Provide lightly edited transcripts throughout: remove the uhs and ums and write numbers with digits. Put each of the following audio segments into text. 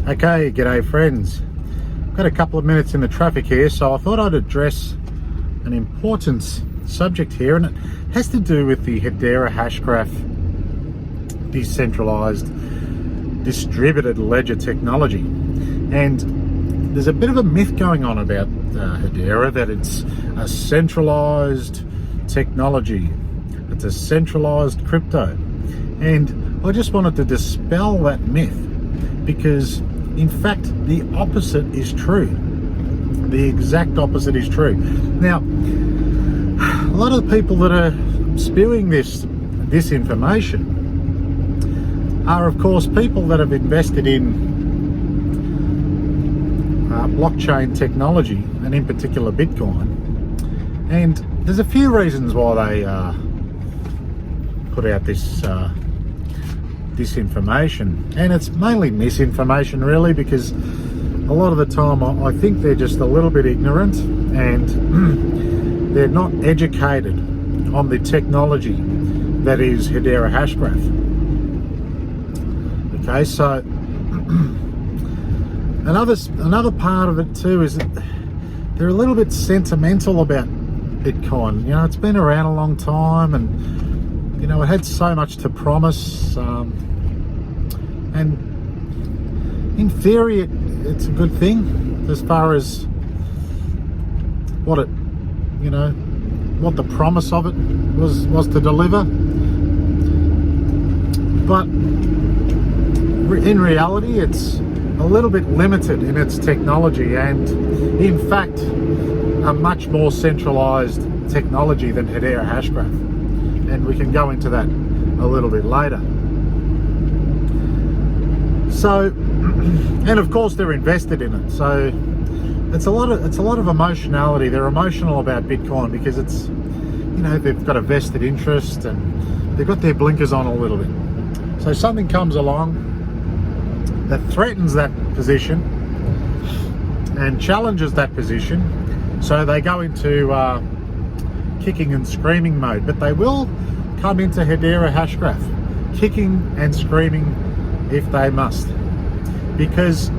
Okay, g'day friends. Got a couple of minutes in the traffic here, so I thought I'd address an important subject here, and it has to do with the Hedera Hashgraph decentralized distributed ledger technology. And there's a bit of a myth going on about Hedera, that it's a centralized technology, it's a centralized crypto. And I just wanted to dispel that myth, because in fact the opposite is true. The exact opposite is true. Now, a lot of the people that are spewing this information are of course people that have invested in blockchain technology, and in particular Bitcoin. And there's a few reasons why they put out this disinformation, and it's mainly misinformation really, because a lot of the time I think they're just a little bit ignorant and they're not educated on the technology that is Hedera Hashgraph. Okay, so another part of it too is that they're a little bit sentimental about Bitcoin. You know, it's been around a long time, and you know, it had so much to promise, and in theory it's a good thing as far as what it, you know, what the promise of it was to deliver. But in reality it's a little bit limited in its technology, and in fact a much more centralized technology than Hedera Hashgraph. And we can go into that a little bit later. So, and of course they're invested in it, so it's a lot of emotionality. They're emotional about Bitcoin because it's, you know, they've got a vested interest and they've got their blinkers on a little bit. So something comes along that threatens that position and challenges that position, so they go into kicking and screaming mode. But they will come into Hedera Hashgraph kicking and screaming if they must, because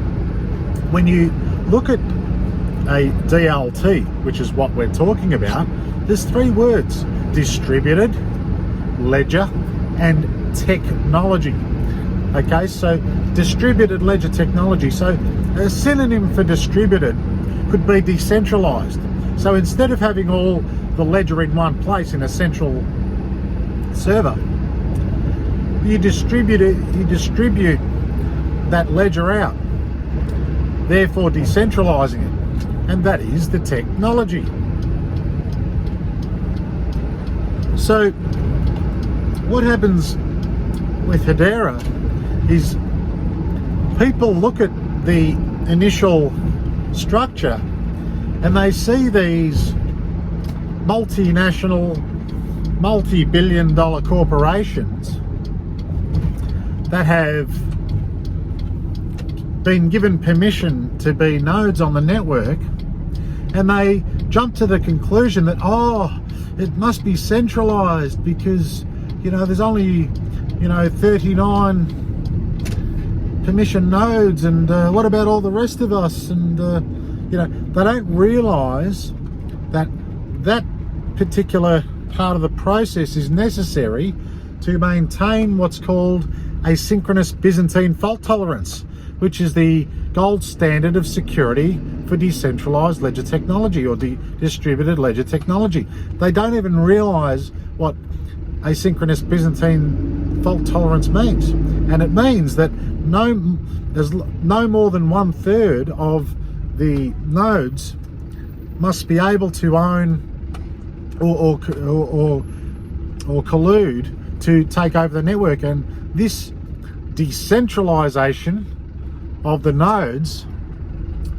when you look at a DLT, which is what we're talking about, there's three words: distributed ledger and technology. Okay, so distributed ledger technology. So a synonym for distributed could be decentralized. So instead of having all the ledger in one place in a central server, you distribute that ledger out, therefore decentralizing it, and that is the technology. So what happens with Hedera is people look at the initial structure and they see these multinational, multi-billion-dollar corporations that have been given permission to be nodes on the network, and they jump to the conclusion that, oh, it must be centralized because, you know, there's only, you know, 39 permission nodes, and what about all the rest of us? And you know, they don't realize that that particular part of the process is necessary to maintain what's called asynchronous Byzantine fault tolerance, which is the gold standard of security for decentralized ledger technology, or distributed ledger technology. They don't even realize what asynchronous Byzantine fault tolerance means, and it means that there's no more than 1/3 of the nodes must be able to own or collude to take over the network. And this decentralization of the nodes,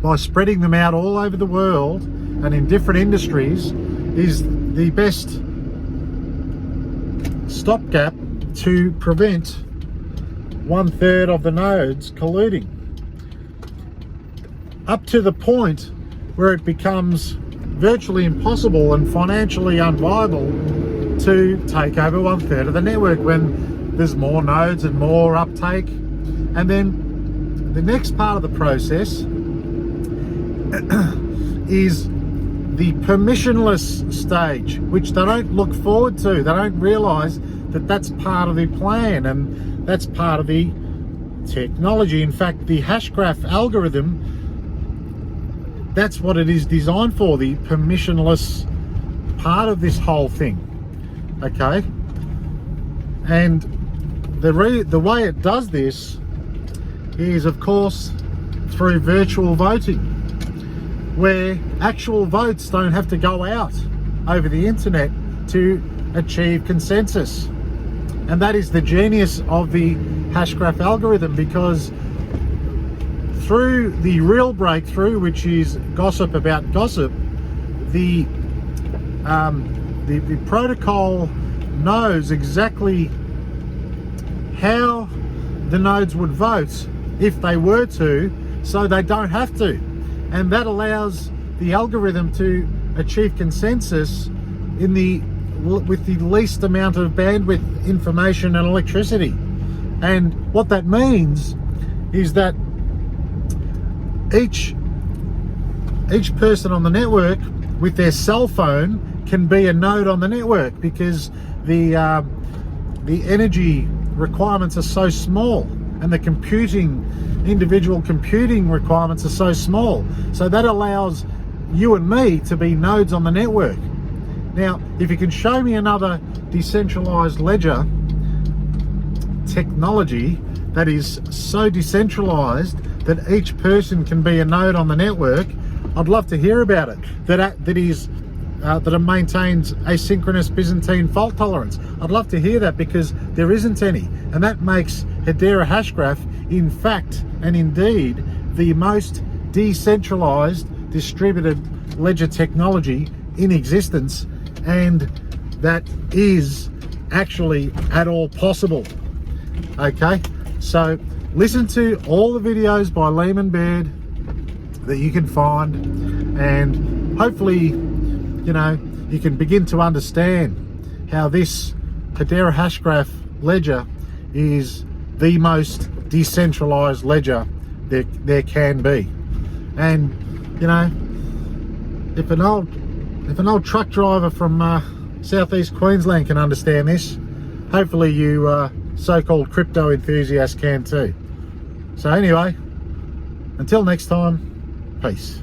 by spreading them out all over the world and in different industries, is the best stopgap to prevent 1/3 of the nodes colluding, up to the point where it becomes virtually impossible and financially unviable to take over 1/3 of the network when there's more nodes and more uptake. And then the next part of the process is the permissionless stage, which they don't look forward to. They don't realize that that's part of the plan and that's part of the technology. In fact, the Hashgraph algorithm, that's what it is designed for, the permissionless part of this whole thing. Okay, and the way it does this is, of course, through virtual voting, where actual votes don't have to go out over the internet to achieve consensus. And that is the genius of the Hashgraph algorithm, because through the real breakthrough, which is gossip about gossip, the protocol knows exactly how the nodes would vote if they were to, so they don't have to. And that allows the algorithm to achieve consensus with the least amount of bandwidth, information and electricity. And what that means is that each person on the network with their cell phone can be a node on the network, because the energy requirements are so small and the individual computing requirements are so small. So that allows you and me to be nodes on the network. Now, if you can show me another decentralized ledger technology that is so decentralized that each person can be a node on the network, I'd love to hear about it. That it maintains asynchronous Byzantine fault tolerance. I'd love to hear that, because there isn't any. And that makes Hedera Hashgraph, in fact and indeed, the most decentralized distributed ledger technology in existence, and that is actually at all possible. Okay, so listen to all the videos by Lehman Baird that you can find, and hopefully, you know, you can begin to understand how this Hedera Hashgraph ledger is the most decentralized ledger there can be. And you know, if an old truck driver from southeast Queensland can understand this, hopefully you so-called crypto enthusiasts can too. So anyway, until next time, peace.